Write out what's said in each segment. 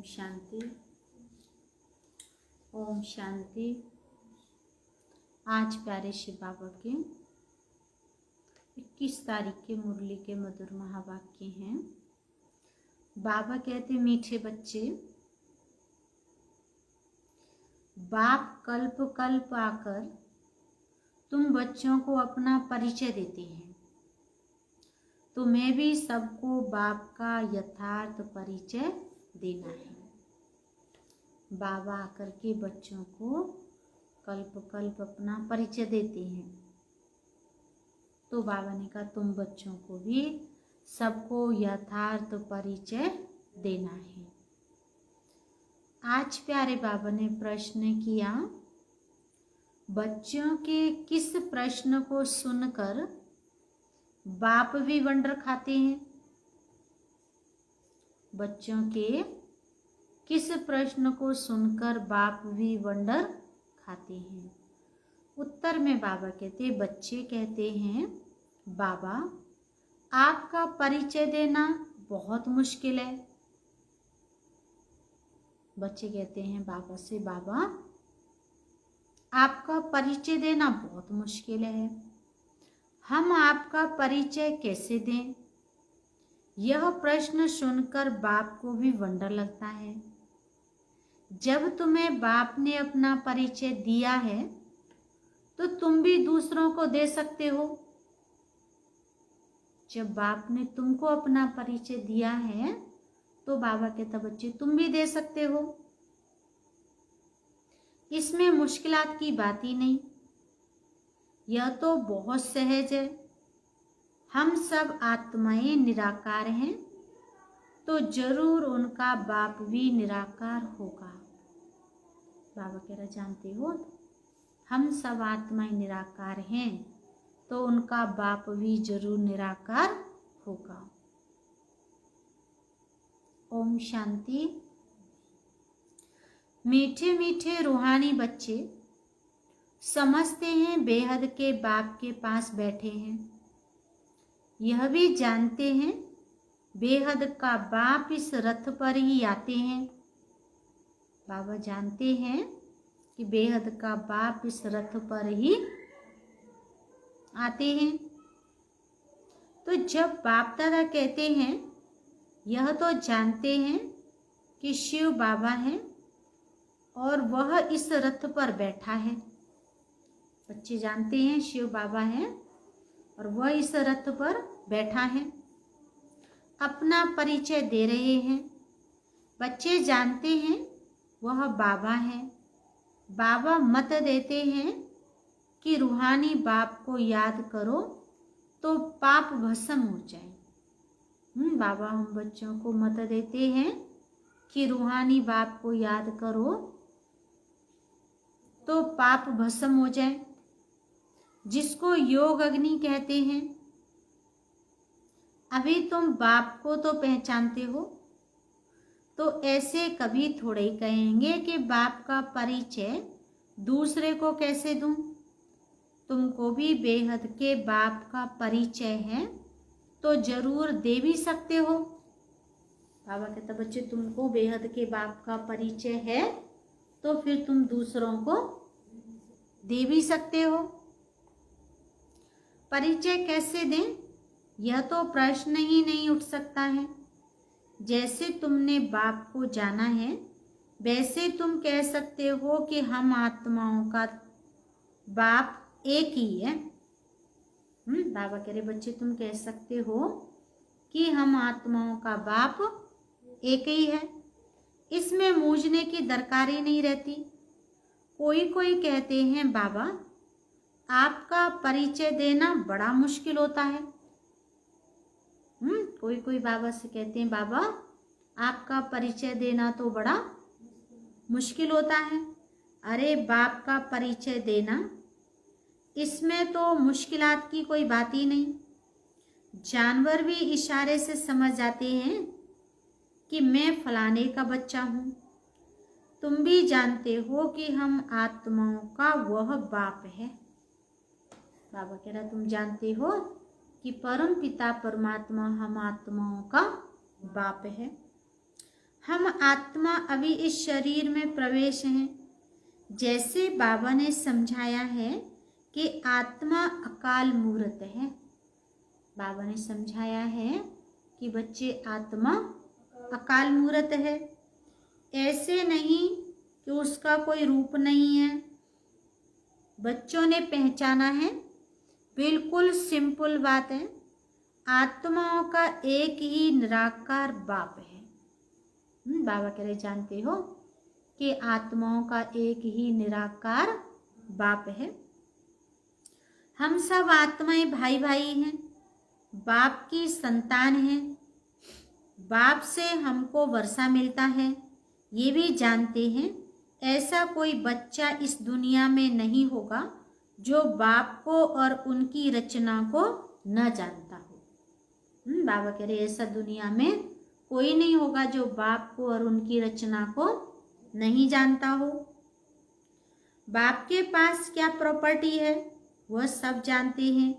शांति। ओम शांति। आज प्यारे शिव बाबा के 21 तारीख के मुरली के मधुर महावाक्य हैं। बाबा कहते, मीठे बच्चे, बाप कल्प कल्प आकर तुम बच्चों को अपना परिचय देते हैं, तो मैं भी सबको बाप का यथार्थ परिचय देना है। बाबा आकर के बच्चों को कल्प कल्प अपना परिचय देते हैं, तो बाबा ने कहा तुम बच्चों को भी सबको यथार्थ परिचय देना है। आज प्यारे बाबा ने प्रश्न किया, बच्चों के किस प्रश्न को सुनकर बाप भी वंडर खाते हैं? बच्चों के किस प्रश्न को सुनकर बाप भी वंडर खाते हैं? उत्तर में बाबा कहते, बच्चे कहते हैं, बाबा आपका परिचय देना बहुत मुश्किल है। बच्चे कहते हैं बाबा से, बाबा आपका परिचय देना बहुत मुश्किल है, हम आपका परिचय कैसे दें? यह प्रश्न सुनकर बाप को भी वंडर लगता है। जब तुम्हें बाप ने अपना परिचय दिया है तो तुम भी दूसरों को दे सकते हो। जब बाप ने तुमको अपना परिचय दिया है तो बाबा कहता, बच्चे तुम भी दे सकते हो, इसमें मुश्किलात की बात ही नहीं, यह तो बहुत सहज है। हम सब आत्माएं निराकार हैं, तो जरूर उनका बाप भी निराकार होगा। बाबा कह रहे, जानते हो हम सब आत्माएं निराकार हैं, तो उनका बाप भी जरूर निराकार होगा। ओम शांति। मीठे मीठे रूहानी बच्चे समझते हैं बेहद के बाप के पास बैठे हैं, यह भी जानते हैं बेहद का बाप इस रथ पर ही आते हैं। बाबा जानते हैं कि बेहद का बाप इस रथ पर ही आते हैं। तो जब बाप दादा कहते हैं, यह तो जानते हैं कि शिव बाबा हैं और वह इस रथ पर बैठा है। बच्चे जानते हैं शिव बाबा हैं और वह इस रथ पर बैठा है, अपना परिचय दे रहे हैं। बच्चे जानते हैं वह बाबा है। बाबा मत देते हैं कि रूहानी बाप को याद करो तो पाप भस्म हो जाए। बाबा हम बच्चों को मत देते हैं कि रूहानी बाप को याद करो तो पाप भस्म हो जाए, जिसको योग अग्नि कहते हैं। अभी तुम बाप को तो पहचानते हो, तो ऐसे कभी थोड़े ही कहेंगे कि बाप का परिचय दूसरे को कैसे दूं। तुमको भी बेहद के बाप का परिचय है, तो जरूर दे भी सकते हो। बाबा कहता, बच्चे तुमको बेहद के बाप का परिचय है, तो फिर तुम दूसरों को दे भी सकते हो। परिचय कैसे दें, यह तो प्रश्न ही नहीं उठ सकता है। जैसे तुमने बाप को जाना है, वैसे तुम कह सकते हो कि हम आत्माओं का बाप एक ही है। बाबा कह रहे, बच्चे तुम कह सकते हो कि हम आत्माओं का बाप एक ही है, इसमें मूझने की दरकार ही नहीं रहती। कोई कोई कहते हैं, बाबा आपका परिचय देना बड़ा मुश्किल होता है। कोई कोई बाबा से कहते हैं, बाबा आपका परिचय देना तो बड़ा मुश्किल होता है। अरे बाप का परिचय देना, इसमें तो मुश्किलात की कोई बात ही नहीं। जानवर भी इशारे से समझ जाते हैं कि मैं फलाने का बच्चा हूँ। तुम भी जानते हो कि हम आत्माओं का वह बाप है। बाबा कह रहा, तुम जानते हो कि परम पिता परमात्मा हम आत्माओं का बाप है। हम आत्मा अभी इस शरीर में प्रवेश हैं। जैसे बाबा ने समझाया है कि आत्मा अकाल मूर्त है। बाबा ने समझाया है कि बच्चे आत्मा अकाल मूर्त है। ऐसे नहीं कि उसका कोई रूप नहीं है। बच्चों ने पहचाना है, बिल्कुल सिंपल बात है। आत्माओं का एक ही निराकार बाप है। बाबा कह रहे जानते हो कि आत्माओं का एक ही निराकार बाप है। हम सब आत्माएं भाई भाई हैं, बाप की संतान हैं। बाप से हमको वर्षा मिलता है, ये भी जानते हैं। ऐसा कोई बच्चा इस दुनिया में नहीं होगा जो बाप को और उनकी रचना को न जानता हो। बाबा कह रहे ऐसा दुनिया में कोई नहीं होगा जो बाप को और उनकी रचना को नहीं जानता हो। बाप के पास क्या प्रॉपर्टी है वह सब जानते हैं।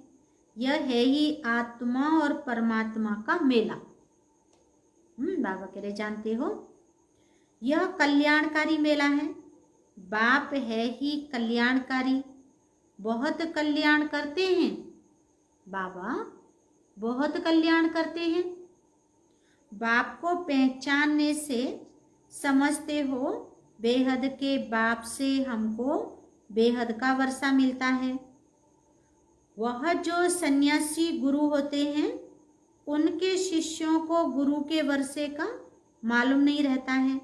यह है ही आत्मा और परमात्मा का मेला। बाबा कह रहे जानते हो यह कल्याणकारी मेला है। बाप है ही कल्याणकारी, बहुत कल्याण करते हैं। बाबा बहुत कल्याण करते हैं। बाप को पहचानने से समझते हो बेहद के बाप से हमको बेहद का वर्षा मिलता है। वह जो सन्यासी गुरु होते हैं उनके शिष्यों को गुरु के वर्षे का मालूम नहीं रहता है।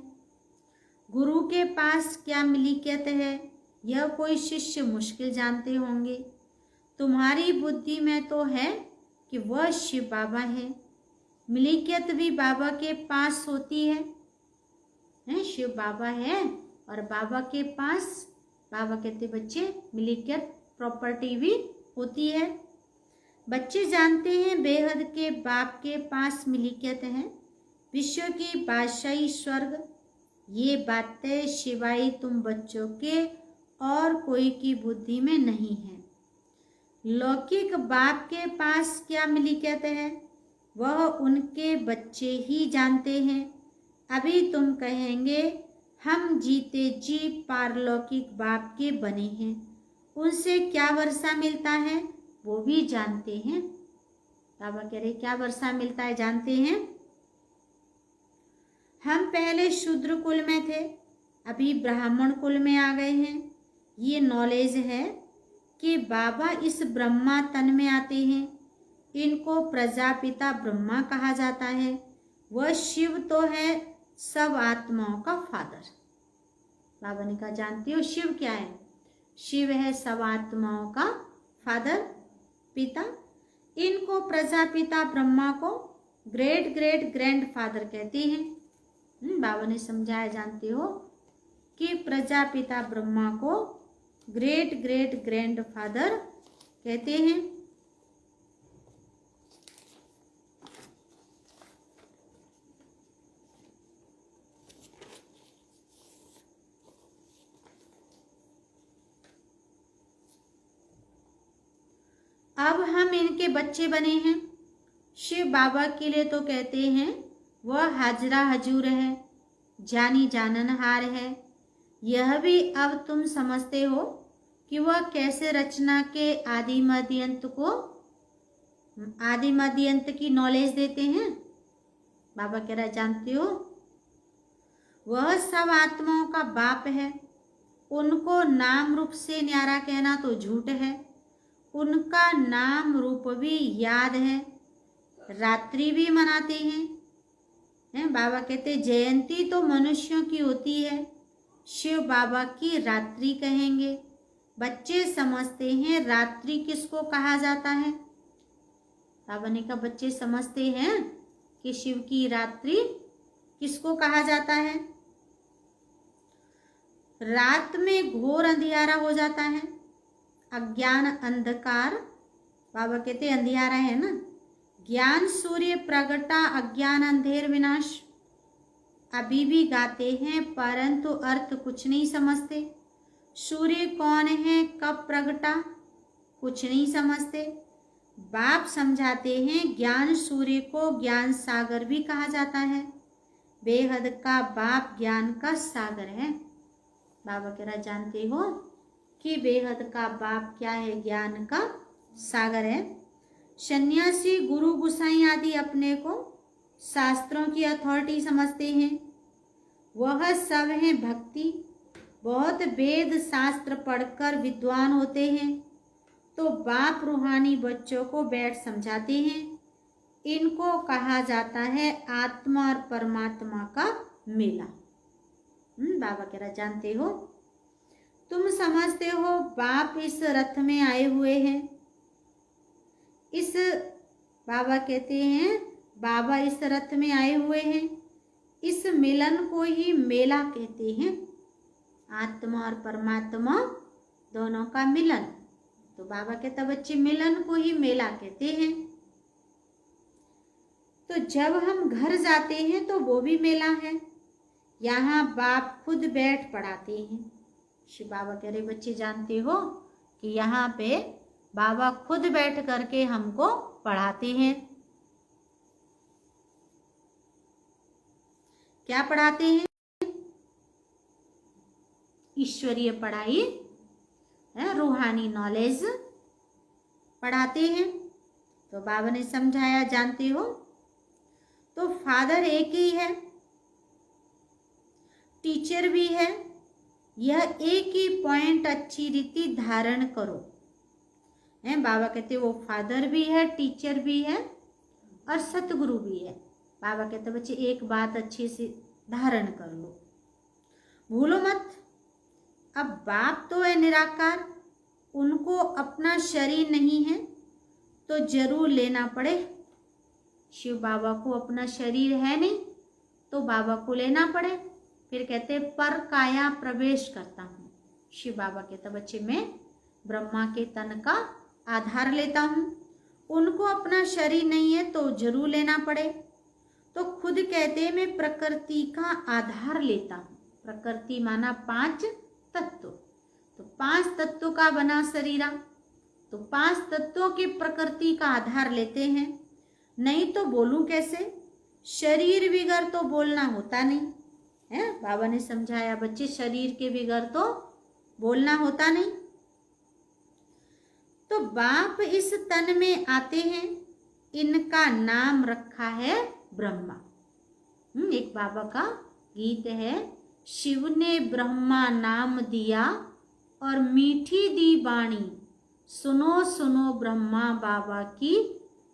गुरु के पास क्या मिलिकियत है यह कोई शिष्य मुश्किल जानते होंगे। तुम्हारी बुद्धि में तो है कि वह शिव बाबा है। मिलिकियत भी बाबा के पास होती है। शिव बाबा है और बाबा के पास, बाबा कहते बच्चे, मिलिकियत प्रॉपर्टी भी होती है। बच्चे जानते हैं बेहद के बाप के पास मिलिकियत है, विश्व की बादशाही स्वर्ग। ये बातें शिवाय तुम बच्चों के और कोई की बुद्धि में नहीं है। लौकिक बाप के पास क्या मिलिकियत है वह उनके बच्चे ही जानते हैं। अभी तुम कहेंगे हम जीते जी पारलौकिक बाप के बने हैं, उनसे क्या वर्षा मिलता है वो भी जानते हैं। बाबा कह रहे क्या वर्षा मिलता है जानते हैं। हम पहले शूद्र कुल में थे, अभी ब्राह्मण कुल में आ गए हैं। ये नॉलेज है कि बाबा इस ब्रह्मा तन में आते हैं। इनको प्रजापिता ब्रह्मा कहा जाता है। वह शिव तो है सब आत्माओं का फादर। बाबा ने कहा जानती हो शिव क्या है? शिव है सब आत्माओं का फादर, पिता। इनको प्रजापिता ब्रह्मा को ग्रेट ग्रेट ग्रैंड फादर कहते हैं। बाबा ने समझाया जानते हो कि प्रजापिता ब्रह्मा को ग्रेट ग्रेट ग्रैंड फादर कहते हैं। अब हम इनके बच्चे बने हैं। शिव बाबा के लिए तो कहते हैं वह हाजरा हजूर है, जानी जाननहार है। यह भी अब तुम समझते हो कि वह कैसे रचना के आदि मध्य अंत की नॉलेज देते हैं। बाबा कह रहा जानते हो वह सब आत्माओं का बाप है। उनको नाम रूप से न्यारा कहना तो झूठ है। उनका नाम रूप भी याद है, रात्रि भी मनाते हैं। बाबा कहते जयंती तो मनुष्यों की होती है, शिव बाबा की रात्रि कहेंगे। बच्चे समझते हैं रात्रि किसको कहा जाता है। बाबा ने कहा बच्चे समझते हैं कि शिव की रात्रि किसको कहा जाता है। रात में घोर अंधियारा हो जाता है, अज्ञान अंधकार। बाबा कहते अंधियारा है ना, ज्ञान सूर्य प्रगटा अज्ञान अंधेर विनाश। अभी भी गाते हैं परंतु अर्थ कुछ नहीं समझते। सूर्य कौन है, कब प्रगटा, कुछ नहीं समझते। बाप समझाते हैं ज्ञान सूर्य को ज्ञान सागर भी कहा जाता है। बेहद का बाप ज्ञान का सागर है। बाबा कह रहा जानते हो कि बेहद का बाप क्या है? ज्ञान का सागर है। सन्यासी, गुरु, गुसाई आदि अपने को शास्त्रों की अथॉरिटी समझते हैं। वह सब हैं भक्ति, बहुत वेद शास्त्र पढ़कर विद्वान होते हैं। तो बाप रूहानी बच्चों को बैठ समझाते हैं। इनको कहा जाता है आत्मा और परमात्मा का मेला। बाबा कह रहा जानते हो, तुम समझते हो बाप इस रथ में आए हुए हैं। इस बाबा कहते हैं बाबा इस रथ में आए हुए हैं। इस मिलन को ही मेला कहते हैं। आत्मा और परमात्मा दोनों का मिलन। तो बाबा कहता बच्चे मिलन को ही मेला कहते हैं। तो जब हम घर जाते हैं तो वो भी मेला है। यहाँ बाप खुद बैठ पढ़ाते हैं। शिव बाबा कह रहे बच्चे जानते हो कि यहाँ पे बाबा खुद बैठ करके हमको पढ़ाते हैं। क्या पढ़ाते हैं? ईश्वरीय पढ़ाई, रूहानी नॉलेज पढ़ाते हैं। तो बाबा ने समझाया जानते हो, तो फादर एक ही है, टीचर भी है। यह एक ही पॉइंट अच्छी रीति धारण करो। बाबा कहते वो फादर भी है, टीचर भी है और सतगुरु भी है। बाबा कहते बच्चे एक बात अच्छे से धारण कर लो, भूलो मत। अब बाप तो है निराकार, उनको अपना शरीर नहीं है तो जरूर लेना पड़े। शिव बाबा को अपना शरीर है नहीं तो बाबा को लेना पड़े। फिर कहते पर काया प्रवेश करता हूँ। शिव बाबा कहता बच्चे मैं ब्रह्मा के तन का आधार लेता हूँ। उनको अपना शरीर नहीं है तो जरूर लेना पड़े। तो खुद कहते मैं प्रकृति का आधार लेता हूँ। प्रकृति माना 5 तत्व। तो 5 तत्वों का बना शरीरा, तो 5 तत्वों की प्रकृति का आधार लेते हैं। नहीं तो बोलूं कैसे? शरीर बिगर तो बोलना होता नहीं है। बाबा ने समझाया बच्चे शरीर के बिगर तो बोलना होता नहीं। तो बाप इस तन में आते हैं, इनका नाम रखा है ब्रह्मा। एक बाबा का गीत है, शिव ने ब्रह्मा नाम दिया और मीठी दी वाणी, सुनो सुनो ब्रह्मा बाबा की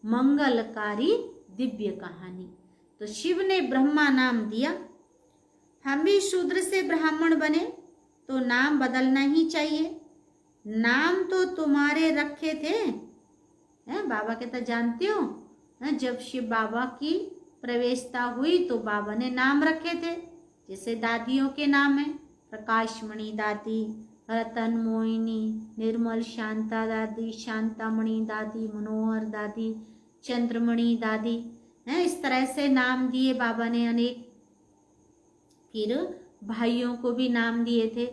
मंगलकारी दिव्य कहानी। तो शिव ने ब्रह्मा नाम दिया। हम भी शूद्र से ब्राह्मण बने तो नाम बदलना ही चाहिए। नाम तो तुम्हारे रखे थे। बाबा कहता जानते हो, जब शिव बाबा की प्रवेशता हुई तो बाबा ने नाम रखे थे। जैसे दादियों के नाम है प्रकाशमणि दादी, रतन मोहिनी, निर्मल शांता दादी, शांतामणि दादी, मनोहर दादी, चंद्रमणि दादी। इस तरह से नाम दिए बाबा ने अनेक। फिर भाइयों को भी नाम दिए थे,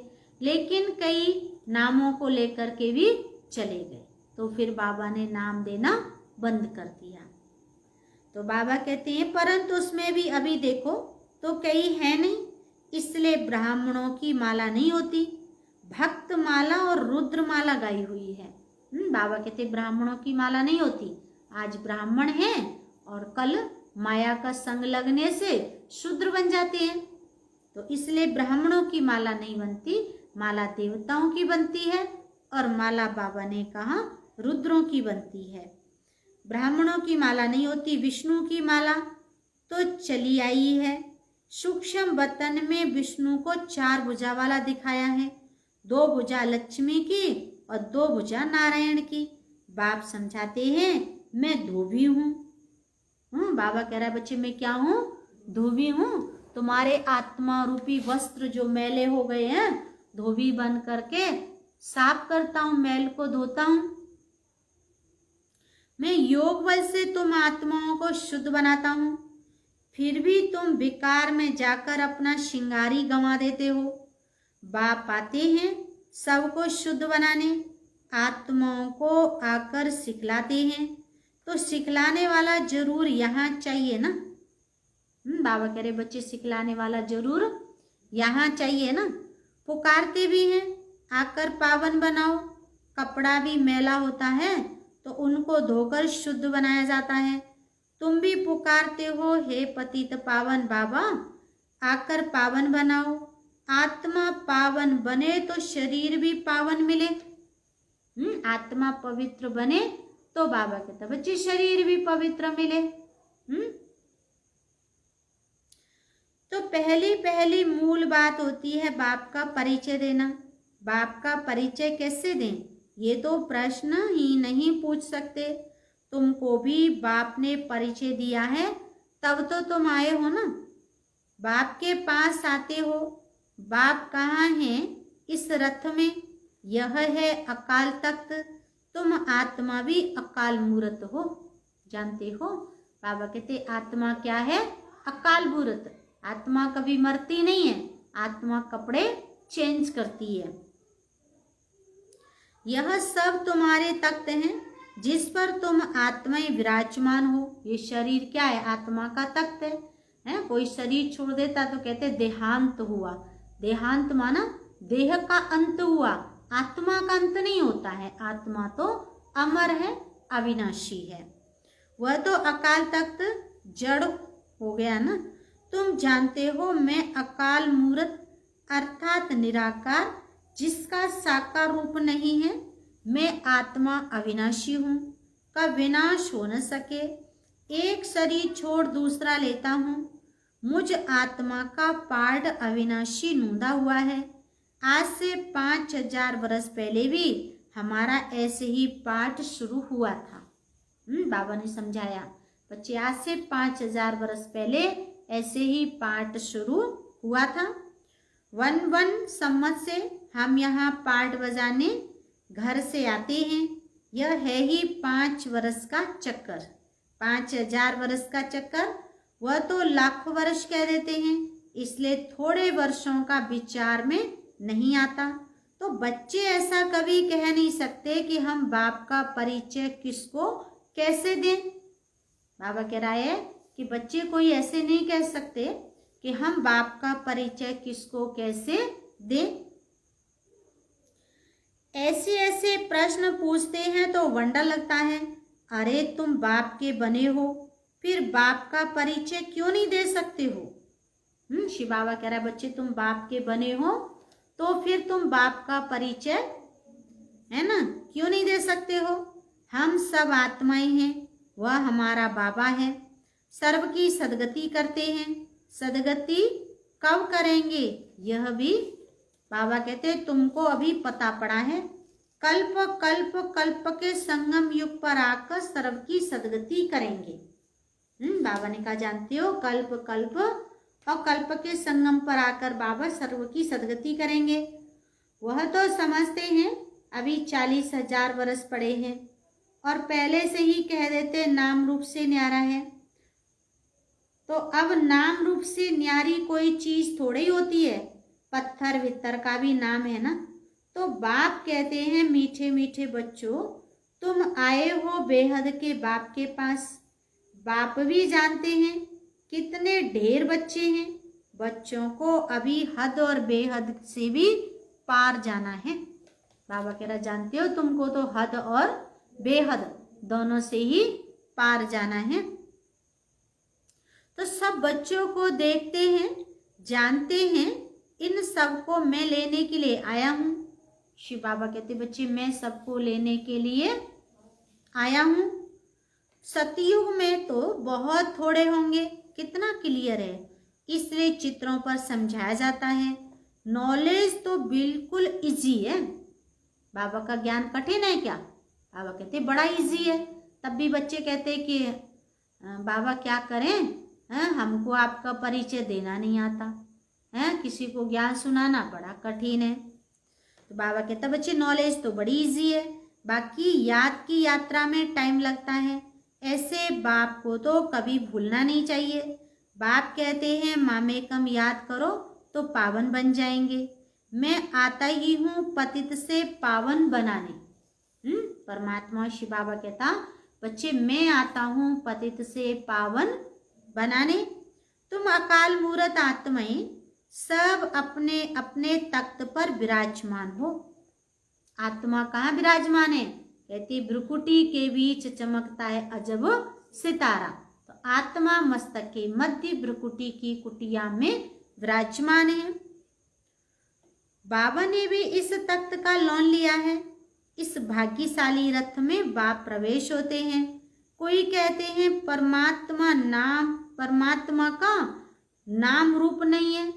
लेकिन कई नामों को लेकर के भी चले गए। तो फिर बाबा ने नाम देना बंद कर दिया। तो बाबा कहते हैं परंतु उसमें भी अभी देखो तो कई है नहीं, इसलिए ब्राह्मणों की माला नहीं होती। भक्त माला और रुद्र माला गाई हुई है। बाबा कहते ब्राह्मणों की माला नहीं होती। आज ब्राह्मण हैं और कल माया का संग लगने से शूद्र बन जाते हैं। तो इसलिए ब्राह्मणों की माला नहीं बनती, माला देवताओं की बनती है। और माला बाबा ने कहा रुद्रों की बनती है। ब्राह्मणों की माला नहीं होती। विष्णु की माला तो चली आई है। सूक्ष्म बतन में विष्णु को 4 भुजा वाला दिखाया है। 2 भुजा लक्ष्मी की और 2 भुजा नारायण की। बाप समझाते हैं मैं धोबी हूँ। बाबा कह रहा है बच्चे मैं क्या हूँ? धोबी हूँ। तुम्हारे आत्मा रूपी वस्त्र जो मैले हो गए हैं, धोबी बन करके साफ करता हूँ, मैल को धोता हूँ। मैं योग बल से तुम आत्माओं को शुद्ध बनाता हूँ। फिर भी तुम विकार में जाकर अपना श्रृंगारी गंवा देते हो। बाप आते हैं सबको शुद्ध बनाने, आत्माओं को आकर सिखलाते हैं। तो सिखलाने वाला जरूर यहाँ चाहिए ना। बाबा कह रहे बच्चे सिखलाने वाला जरूर यहाँ चाहिए ना। पुकारते भी हैं आकर पावन बनाओ। कपड़ा भी मैला होता है तो उनको धोकर शुद्ध बनाया जाता है। तुम भी पुकारते हो हे पतित पावन बाबा, आकर पावन बनाओ। आत्मा पावन बने तो शरीर भी पावन मिले। आत्मा पवित्र बने तो बाबा कहता बच्चे शरीर भी पवित्र मिले। तो पहली पहली मूल बात होती है बाप का परिचय देना। बाप का परिचय कैसे दें, ये तो प्रश्न ही नहीं पूछ सकते। तुमको भी बाप ने परिचय दिया है तब तो तुम आए हो ना। बाप के पास आते हो। बाप कहाँ हैं इस रथ में? यह है अकाल तख्त। तुम आत्मा भी अकाल मूर्त हो, जानते हो। बाबा कहते आत्मा क्या है? अकाल मूर्त। आत्मा कभी मरती नहीं है, आत्मा कपड़े चेंज करती है। यह सब तुम्हारे तख्त हैं जिस पर तुम आत्माएं विराजमान हो। ये शरीर क्या है? आत्मा का तख्त है। कोई शरीर छोड़ देता तो कहते देहांत हुआ। देहांत माना देह का अंत हुआ, आत्मा का अंत नहीं होता है। आत्मा तो अमर है, अविनाशी है। वह तो अकाल तख्त जड़ हो गया ना। तुम जानते हो मैं अकाल मूर्त अर्थात निराकार, जिसका साकार रूप नहीं है। मैं आत्मा अविनाशी हूँ, का विनाश हो न सके। एक शरीर छोड़ दूसरा लेता हूँ। मुझ आत्मा का पार्ट अविनाशी नूंदा हुआ है। आज से 5000 वर्ष पहले भी हमारा ऐसे ही पाठ शुरू हुआ था। बाबा ने समझाया बच्चे आज से 5000 वर्ष पहले ऐसे ही पाठ शुरू हुआ था। 11 सम्मत से हम यहाँ पाठ बजाने घर से आते हैं। यह है ही 5 वर्ष का चक्कर। 5000 वर्ष का चक्कर, वह तो लाखों वर्ष कह देते हैं, इसलिए थोड़े वर्षों का विचार में नहीं आता। तो बच्चे ऐसा कभी कह नहीं सकते कि हम बाप का परिचय किसको कैसे दें। बाबा कह रहा है कि बच्चे कोई ऐसे नहीं कह सकते कि हम बाप का परिचय किसको कैसे दें। ऐसे ऐसे प्रश्न पूछते हैं तो वंडर लगता है। अरे तुम बाप के बने हो, फिर बाप का परिचय क्यों नहीं दे सकते हो? शिव बाबा कह रहा है बच्चे तुम बाप के बने हो तो फिर तुम बाप का परिचय है ना क्यों नहीं दे सकते हो? हम सब आत्माएं हैं, वह हमारा बाबा है। सर्व की सदगति करते हैं। सदगति कब करेंगे यह भी बाबा कहते तुमको अभी पता पड़ा है। कल्प कल्प कल्प के संगम युग पर आकर सर्व की सदगति करेंगे। बाबा ने कहा जानते हो कल्प कल्प और कल्प के संगम पर आकर बाबा सर्व की सदगति करेंगे। वह तो समझते हैं अभी 40,000 वर्ष पड़े हैं और पहले से ही कह देते नाम रूप से न्यारा है। तो अब नाम रूप से न्यारी कोई चीज थोड़ी होती है, पत्थर वित्तर का भी नाम है ना। तो बाप कहते हैं मीठे मीठे बच्चों तुम आए हो बेहद के बाप के पास। बाप भी जानते हैं कितने ढेर बच्चे हैं। बच्चों को अभी हद और बेहद से भी पार जाना है। बाबा कह रहा जानते हो तुमको तो हद और बेहद दोनों से ही पार जाना है। तो सब बच्चों को देखते हैं, जानते हैं इन सबको मैं लेने के लिए आया हूँ। शिव बाबा कहते बच्चे मैं सबको लेने के लिए आया हूँ। सतयुग में तो बहुत थोड़े होंगे, कितना क्लियर है, इसलिए चित्रों पर समझाया जाता है। नॉलेज तो बिल्कुल इजी है। बाबा का ज्ञान कठिन है क्या? बाबा कहते बड़ा इजी है। तब भी बच्चे कहते कि बाबा क्या करें, हमको आपका परिचय देना नहीं आता है, किसी को ज्ञान सुनाना बड़ा कठिन है। तो बाबा कहता बच्चे नॉलेज तो बड़ी इजी है, बाकी याद की यात्रा में टाइम लगता है। ऐसे बाप को तो कभी भूलना नहीं चाहिए। बाप कहते हैं मामेकम याद करो तो पावन बन जाएंगे। मैं आता ही हूँ पतित से पावन बनाने। परमात्मा शिव बाबा कहता बच्चे मैं आता हूँ पतित से पावन बनाने। तुम अकाल मूरत आत्माएं सब अपने अपने तख्त पर विराजमान हो। आत्मा कहाँ विराजमान है? कहती भ्रुकुटी के बीच चमकता है अजब सितारा। तो आत्मा मस्तक के मध्य भ्रुकुटी की कुटिया में विराजमान है। बाबा ने भी इस तख्त का लोन लिया है। इस भाग्यशाली रथ में बाप प्रवेश होते हैं। कोई कहते हैं परमात्मा का नाम रूप नहीं है।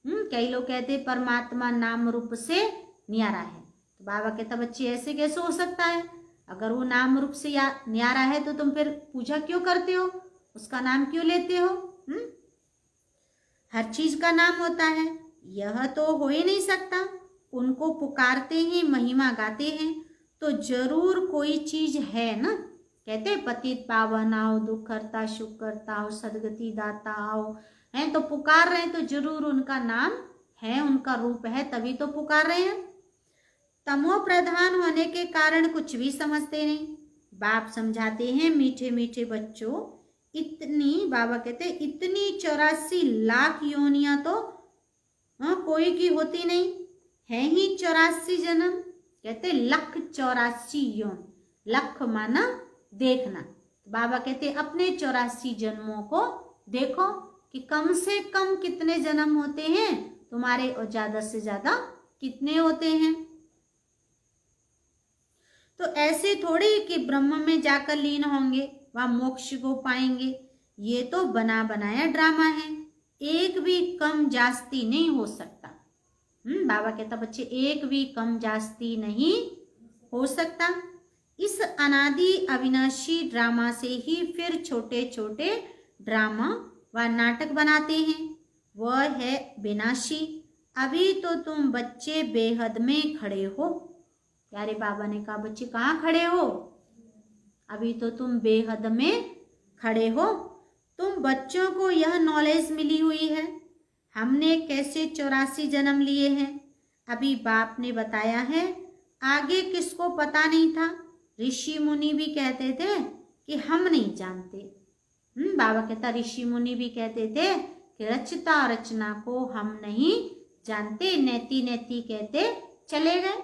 कई लोग कहते हैं परमात्मा नाम रूप से न्यारा है। तो बाबा कहता बच्चे ऐसे कैसे हो सकता है? अगर वो नाम रूप से न्यारा है तो तुम फिर पूजा क्यों करते हो, उसका नाम क्यों लेते हो? हर चीज का नाम होता है, यह तो हो ही नहीं सकता। उनको पुकारते हैं, महिमा गाते हैं तो जरूर कोई चीज है ना। कहते पतित पावन आओ, दुख करता सुख करता हो, सदगति दाता आओ, हैं तो पुकार रहे हैं तो जरूर उनका नाम है, उनका रूप है, तभी तो पुकार रहे हैं। तमो प्रधान होने के कारण कुछ भी समझते नहीं। बाप समझाते हैं मीठे मीठे बच्चों, इतनी बाबा कहते इतनी 84 लाख योनियां तो कोई की होती नहीं है ही 84 जन्म। कहते 1,84 योन, लख माना देखना। बाबा कहते अपने 84 जन्मों को देखो कि कम से कम कितने जन्म होते हैं तुम्हारे और ज्यादा से ज्यादा कितने होते हैं। तो ऐसे थोड़ी कि ब्रह्म में जाकर लीन होंगे, वह मोक्ष को पाएंगे। ये तो बना बनाया ड्रामा है, एक भी कम जास्ती नहीं हो सकता। बाबा कहता बच्चे एक भी कम जास्ती नहीं हो सकता। इस अनादि अविनाशी ड्रामा से ही फिर छोटे छोटे ड्रामा व नाटक बनाते हैं, वह है विनाशी। अभी तो तुम बच्चे बेहद में खड़े हो। प्यारे बाबा ने कहा बच्चे कहाँ खड़े हो? अभी तो तुम बेहद में खड़े हो। तुम बच्चों को यह नॉलेज मिली हुई है हमने कैसे 84 जन्म लिए हैं। अभी बाप ने बताया है, आगे किसको पता नहीं था। ऋषि मुनि भी कहते थे कि हम नहीं जानते। बाबा कहता ऋषि मुनि भी कहते थे कि रचता रचना को हम नहीं जानते, नेति नेति कहते चले गए।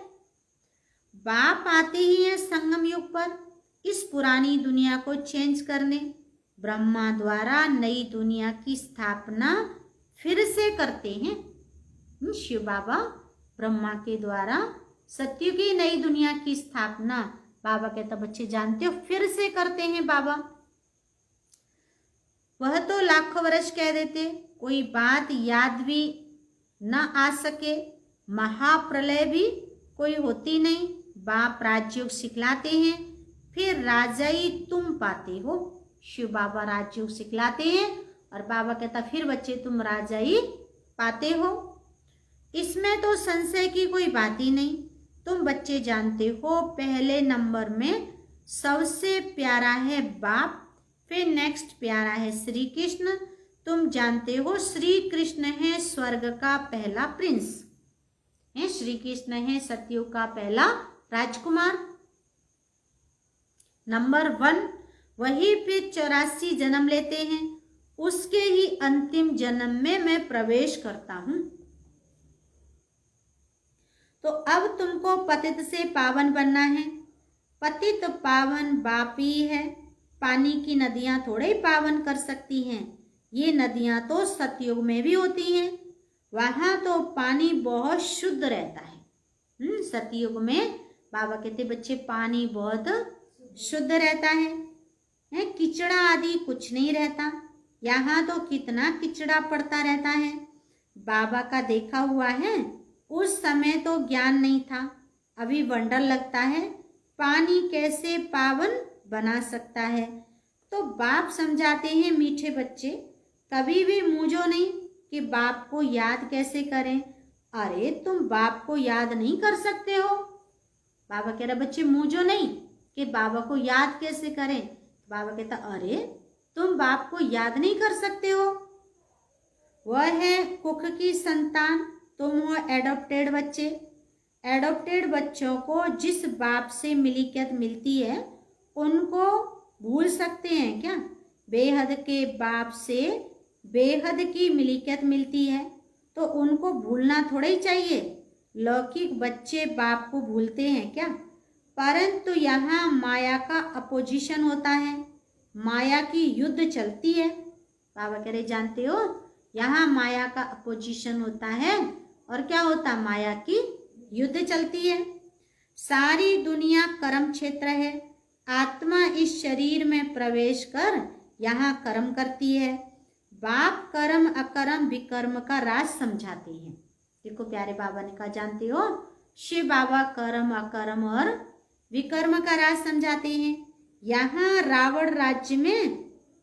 बाप आते ही है संगम युग पर इस पुरानी दुनिया को चेंज करने। ब्रह्मा द्वारा नई दुनिया की स्थापना फिर से करते हैं। शिव बाबा ब्रह्मा के द्वारा सत्युग की नई दुनिया की स्थापना बाबा कहता बच्चे जानते हो फिर से करते हैं बाबा। वह तो लाखों वर्ष कह देते, कोई बात याद भी न आ सके। महाप्रलय भी कोई होती नहीं। बाप राजयोग सिखलाते हैं, फिर राजाई तुम पाते हो। शिव बाबा राजयोग सिखलाते हैं और बाबा कहता फिर बच्चे तुम राजाई पाते हो। इसमें तो संशय की कोई बात ही नहीं। तुम बच्चे जानते हो पहले नंबर में सबसे प्यारा है बाप, फिर नेक्स्ट प्यारा है श्री कृष्ण। तुम जानते हो श्री कृष्ण है स्वर्ग का पहला प्रिंस, है श्री कृष्ण है सतयुग का पहला राजकुमार नंबर 1। वही फिर 84 जन्म लेते हैं, उसके ही अंतिम जन्म में मैं प्रवेश करता हूं। तो अब तुमको पतित से पावन बनना है। पतित पावन बाप ही है। पानी की नदियां थोड़े ही पावन कर सकती हैं। ये नदियां तो सतयुग में भी होती हैं, वहां तो पानी बहुत शुद्ध रहता है। सतयुग में बाबा कहते बच्चे पानी बहुत शुद्ध रहता है, किचड़ा आदि कुछ नहीं रहता। यहाँ तो कितना किचड़ा पड़ता रहता है। बाबा का देखा हुआ है, उस समय तो ज्ञान नहीं था, अभी वंडर लगता है पानी कैसे पावन बना सकता है। तो बाप समझाते हैं मीठे बच्चे, कभी भी मूंझो नहीं कि बाप को याद कैसे करें। अरे तुम बाप को याद नहीं कर सकते हो। बाबा कह रहा बच्चे मूंझो नहीं कि बाबा को याद कैसे करें। बाबा कहता अरे तुम बाप को याद नहीं कर सकते हो। वह है कुख की संतान, तुम हो एडॉप्टेड बच्चे। एडॉप्टेड बच्चों को जिस बाप से मिलीकियत मिलती है उनको भूल सकते हैं क्या? बेहद के बाप से बेहद की मिल्कियत मिलती है तो उनको भूलना थोड़ा ही चाहिए। लौकिक बच्चे बाप को भूलते हैं क्या? परंतु यहाँ माया का अपोजिशन होता है, माया की युद्ध चलती है। बाबा कह रहे जानते हो, यहाँ माया का अपोजिशन होता है और क्या होता, माया की युद्ध चलती है। सारी दुनिया कर्म क्षेत्र है। आत्मा इस शरीर में प्रवेश कर यहाँ कर्म करती है। बाप कर्म अकर्म विकर्म का राज समझाते हैं। देखो प्यारे बाबा ने कहा जानते हो, शिव बाबा कर्म अकर्म और विकर्म का राज समझाते हैं। यहाँ रावण राज्य में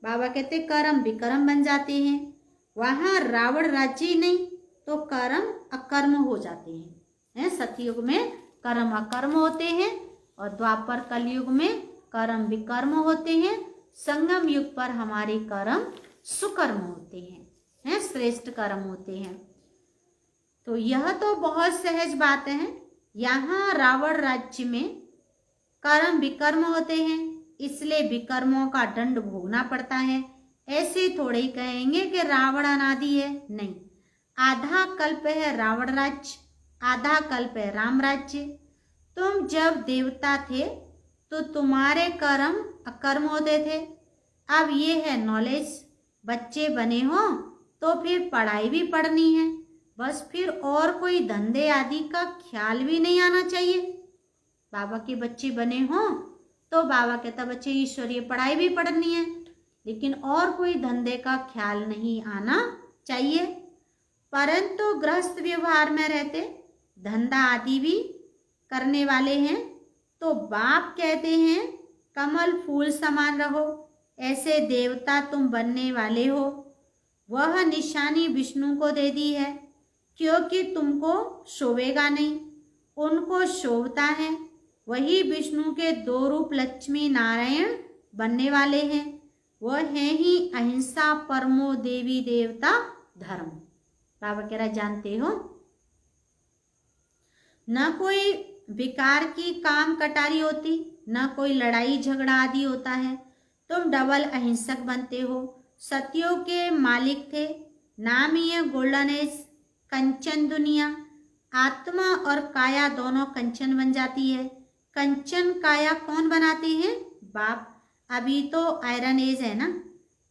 बाबा कहते कर्म विकर्म बन जाते हैं, वहाँ रावण राज्य ही नहीं तो कर्म अकर्म हो जाते हैं। सतयुग में कर्म अकर्म होते हैं और द्वापर कलयुग में कर्म विकर्म होते हैं। संगम युग पर हमारे कर्म सुकर्म होते हैं, श्रेष्ठ कर्म होते हैं। तो यह तो बहुत सहज बात है। यहाँ रावण राज्य में कर्म विकर्म होते हैं, इसलिए विकर्मों का दंड भोगना पड़ता है। ऐसे थोड़े ही कहेंगे कि रावण अनादि है, नहीं। आधा कल्प है रावण राज्य, आधा कल्प है राम राज्य। तुम जब देवता थे तो तुम्हारे कर्म अकर्म होते थे। अब ये है नॉलेज, बच्चे बने हो तो फिर पढ़ाई भी पढ़नी है, बस फिर और कोई धंधे आदि का ख्याल भी नहीं आना चाहिए। बाबा के बच्चे बने हो तो बाबा कहता बच्चे ईश्वरीय पढ़ाई भी पढ़नी है, लेकिन और कोई धंधे का ख्याल नहीं आना चाहिए। परंतु गृहस्थ व्यवहार में रहते धंधा आदि भी करने वाले हैं तो बाप कहते हैं कमल फूल समान रहो, ऐसे देवता तुम बनने वाले हो। वह निशानी विष्णु को दे दी है, क्योंकि तुमको शोभेगा नहीं, उनको शोभता है। वही विष्णु के दो रूप लक्ष्मी नारायण बनने वाले हैं। वह है ही अहिंसा परमो देवी देवता धर्म। बाबा कह रहा जानते हो, न कोई विकार की काम कटारी होती, न कोई लड़ाई झगड़ा आदि होता है। तुम डबल अहिंसक बनते हो। सतियों के मालिक थे, नाम ही है गोल्डन एज, कंचन दुनिया। आत्मा और काया दोनों कंचन बन जाती है। कंचन काया कौन बनाते हैं? बाप। अभी तो आयरन एज है ना।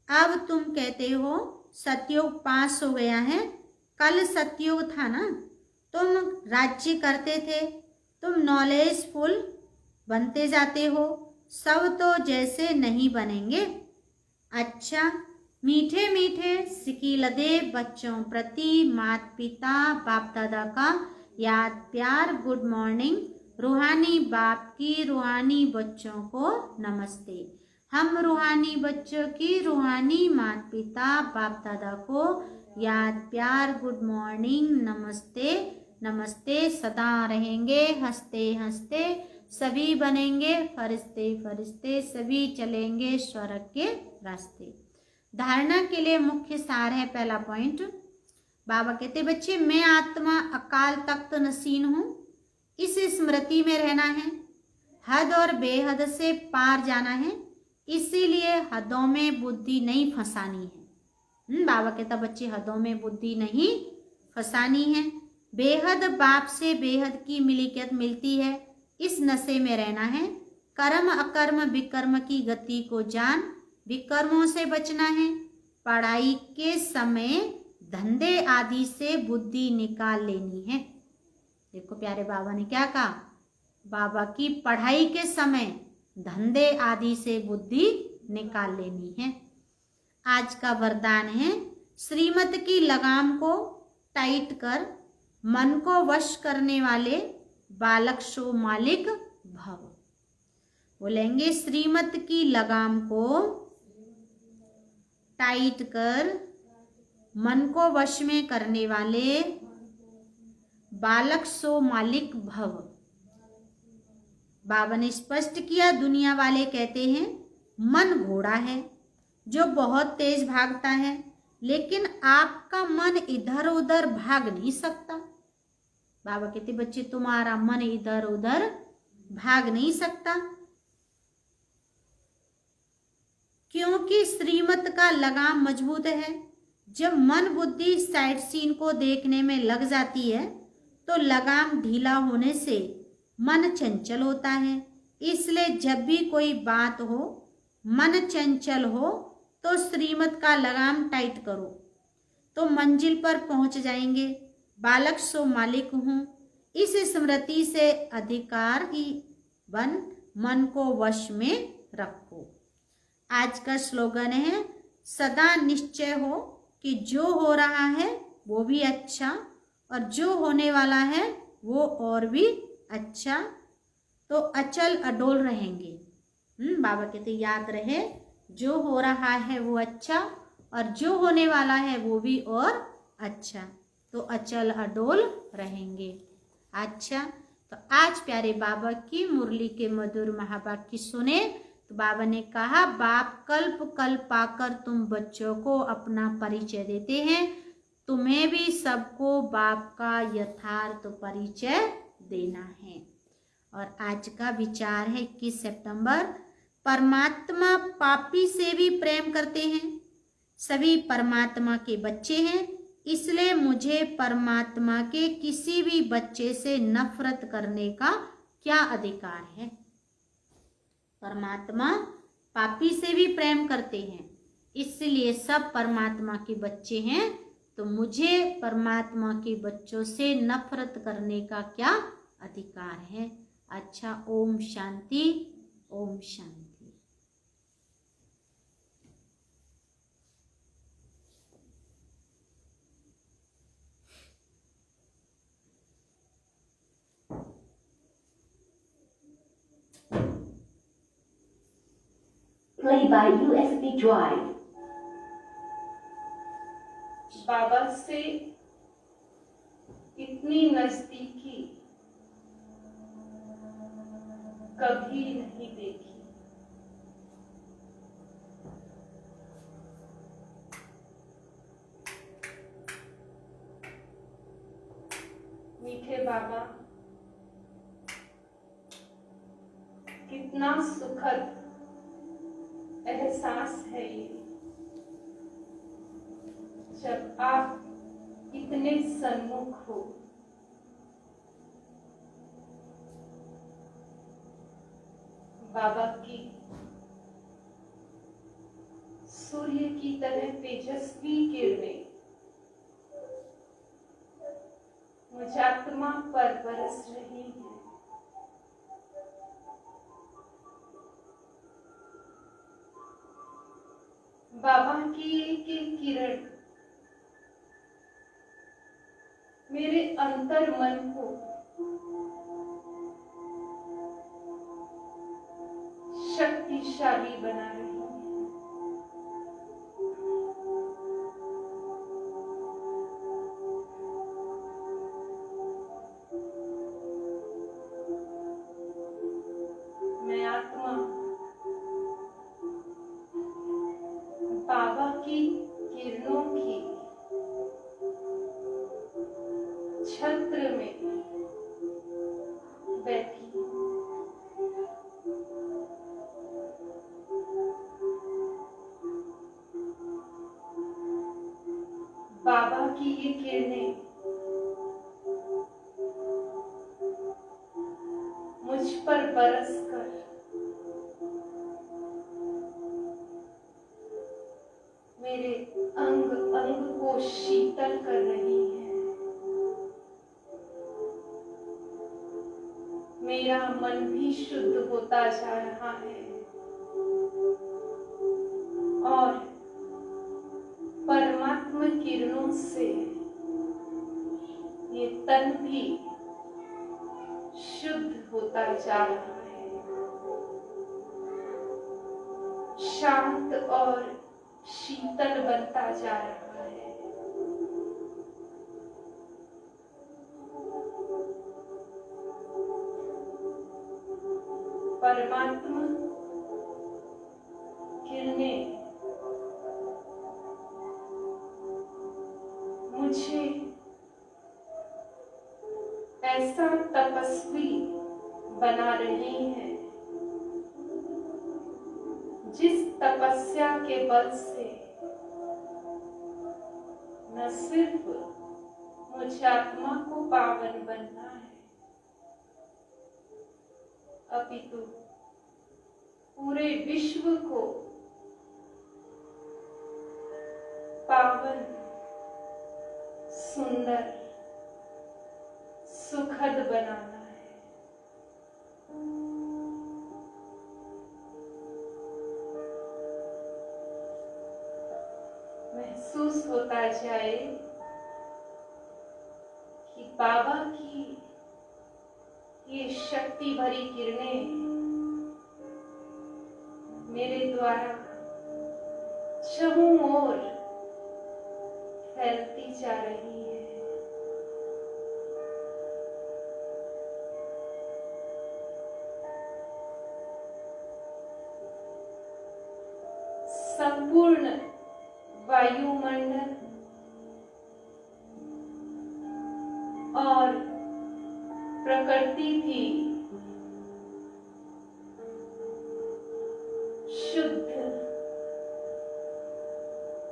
अब तुम कहते हो सतयुग पास हो गया है, कल सतयुग था ना, तुम राज्य करते थे, तुम नॉलेजफुल बनते जाते हो। सब तो जैसे नहीं बनेंगे। अच्छा, मीठे मीठे सिकीलदे बच्चों प्रति माता पिता बाप दादा का याद प्यार गुड मॉर्निंग। रूहानी बाप की रूहानी बच्चों को नमस्ते। हम रूहानी बच्चों की रूहानी माता पिता बाप दादा को याद प्यार गुड मॉर्निंग नमस्ते नमस्ते सदा रहेंगे हंसते हंसते, सभी बनेंगे फरिश्ते फरिश्ते, सभी चलेंगे स्वर्ग के रास्ते। धारणा के लिए मुख्य सार है पहला पॉइंट। बाबा कहते बच्चे मैं आत्मा अकाल तख्त नसीन हूँ, इस स्मृति में रहना है। हद और बेहद से पार जाना है, इसीलिए हदों में बुद्धि नहीं फंसानी है। बाबा कहता बच्चे हदों में बुद्धि नहीं फंसानी है। बेहद बाप से बेहद की मिल्कियत मिलती है, इस नशे में रहना है। कर्म अकर्म विकर्म की गति को जान, विकर्मों से बचना है। पढ़ाई के समय धंधे आदि से बुद्धि निकाल लेनी है। देखो प्यारे बाबा ने क्या कहा, बाबा की पढ़ाई के समय धंधे आदि से बुद्धि निकाल लेनी है। आज का वरदान है श्रीमत की लगाम को टाइट कर मन को वश करने वाले बालक सो मालिक भव। बोलेंगे श्रीमत की लगाम को टाइट कर मन को वश में करने वाले बालक सो मालिक भव। बाबा ने स्पष्ट किया, दुनिया वाले कहते हैं मन घोड़ा है जो बहुत तेज भागता है, लेकिन आपका मन इधर उधर भाग नहीं सकता। बाबा कहते बच्चे तुम्हारा मन इधर उधर भाग नहीं सकता, क्योंकि श्रीमत का लगाम मजबूत है। जब मन बुद्धि साइड सीन को देखने में लग जाती है तो लगाम ढीला होने से मन चंचल होता है। इसलिए जब भी कोई बात हो, मन चंचल हो, तो श्रीमत का लगाम टाइट करो तो मंजिल पर पहुंच जाएंगे। बालक सो मालिक हूं, इस स्मृति से अधिकार ही बन मन को वश में रखो। आज का स्लोगन है, सदा निश्चय हो कि जो हो रहा है वो भी अच्छा और जो होने वाला है वो और भी अच्छा, तो अचल अडोल रहेंगे। बाबा कहते याद रहे, जो हो रहा है वो अच्छा और जो होने वाला है वो भी और अच्छा, तो अचल अडोल रहेंगे। अच्छा, तो आज प्यारे बाबा की मुरली के मधुर महावाक्य सुने। तो बाबा ने कहा, बाप कल्प कल्प आकर तुम बच्चों को अपना परिचय देते हैं, तुम्हें भी सबको बाप का यथार्थ परिचय देना है। और आज का विचार है 21 सितंबर, परमात्मा पापी से भी प्रेम करते हैं। सभी परमात्मा के बच्चे हैं, इसलिए मुझे परमात्मा के किसी भी बच्चे से नफरत करने का क्या अधिकार है। परमात्मा पापी से भी प्रेम करते हैं, इसलिए सब परमात्मा के बच्चे हैं, तो मुझे परमात्मा के बच्चों से नफरत करने का क्या अधिकार है। अच्छा, Om Shanti, Om Shanti. Play by USB drive. बाबा से इतनी नजदीकी कभी नहीं देखी। मीठे बाबा, कितना सुखद एहसास है ये, जब आप इतने सन्मुख हो। बाबा की सूर्य की तरह तेजस्वी किरणें मुझ आत्मा पर बरस रही हैं। बाबा की एक एक किरण मेरे अंतर मन को शक्तिशाली बना रही है। मैं आत्मा बाबा की किरणों की छत्र में बैठी। बाबा की ये किरणें मुझ पर बरसकर मेरे अंग अंग को शीतल कर रही है। मेरा मन भी शुद्ध होता जा रहा है और परमात्मा किरणों से ये तन भी शुद्ध होता जा रहा है, शांत और शीतल बनता जा रहा है। परमात्मा किरणें मुझे ऐसा तपस्वी बना रही है जिस तपस्या के बल से न सिर्फ मुझ आत्मा को पावन बनना है, अपितु पूरे विश्व को पावन, सुंदर, सुखद बनाना है। महसूस होता जाए कि बाबा की ये शक्ति भरी किरणें मेरे द्वारा चारों ओर फैलती जा रही है। संपूर्ण वायुमंडल और प्रकृति भी शुद्ध,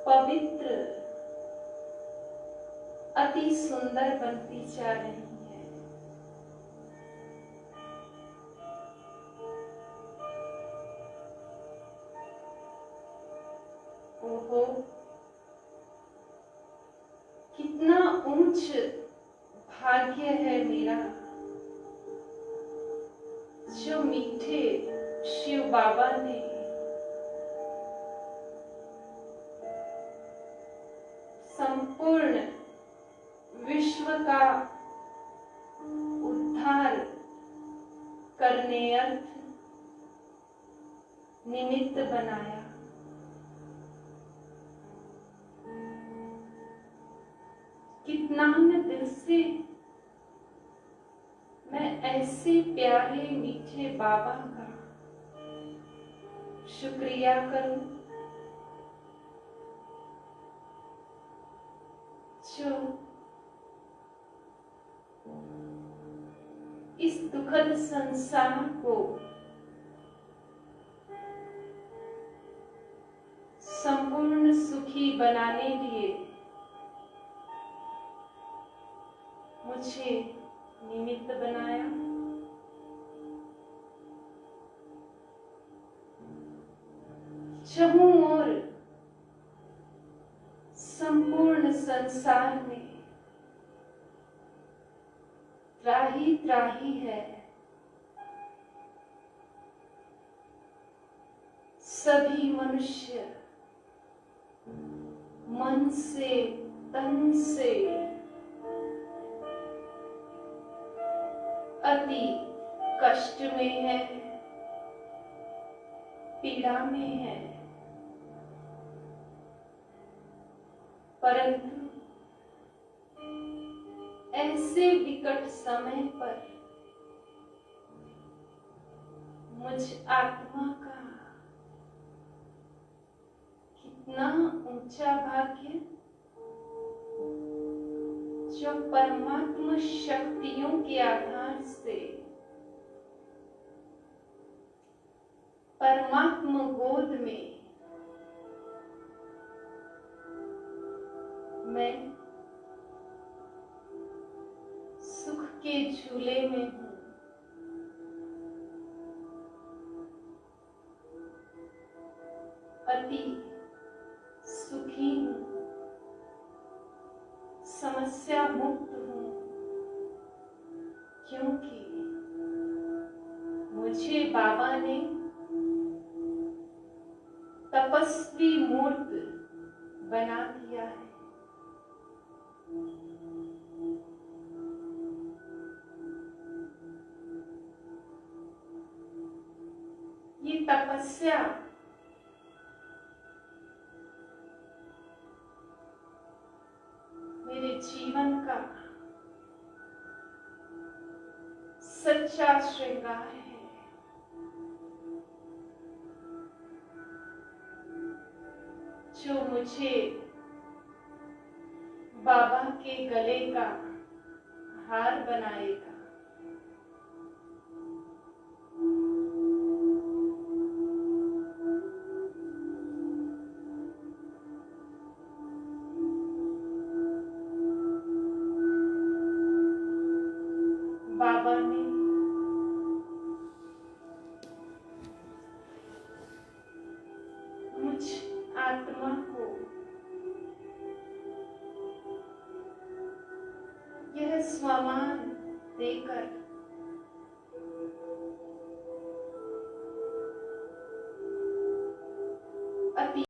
पवित्र, अति सुंदर बनती जा रही है। ओहो, कितना ऊंच भाग्य है मेरा, जो मीठे शिव बाबा ने संपूर्ण विश्व का उद्धार करने अर्थ निमित्त बनाया। कितना न दिल से मैं ऐसे प्यारे मीठे बाबा का शुक्रिया करूं, जो इस दुखद संसार को संपूर्ण सुखी बनाने लिए मुझे निमित्त बनाया। चारों ओर संपूर्ण संसार में त्राही त्राही है। सभी मनुष्य मन से, तन से अति कष्ट में है, पीड़ा में है, परंतु ऐसे विकट समय पर मुझ आत्मा का कितना ऊंचा भाग्य, जो परमात्मा शक्तियों के आधार से परमात्मा गोद में मैं सुख के झूले में हूं। अति सुखी हूं, समस्या मुक्त हूं, क्योंकि मुझे बाबा ने तपस्वी मूर्त बना दिया है। ये तपस्या मेरे जीवन का सच्चा श्रृंगार है। जो मुझे बाबा के गले का हार बनाएगा। आत्मा को यह स्वमान देकर अति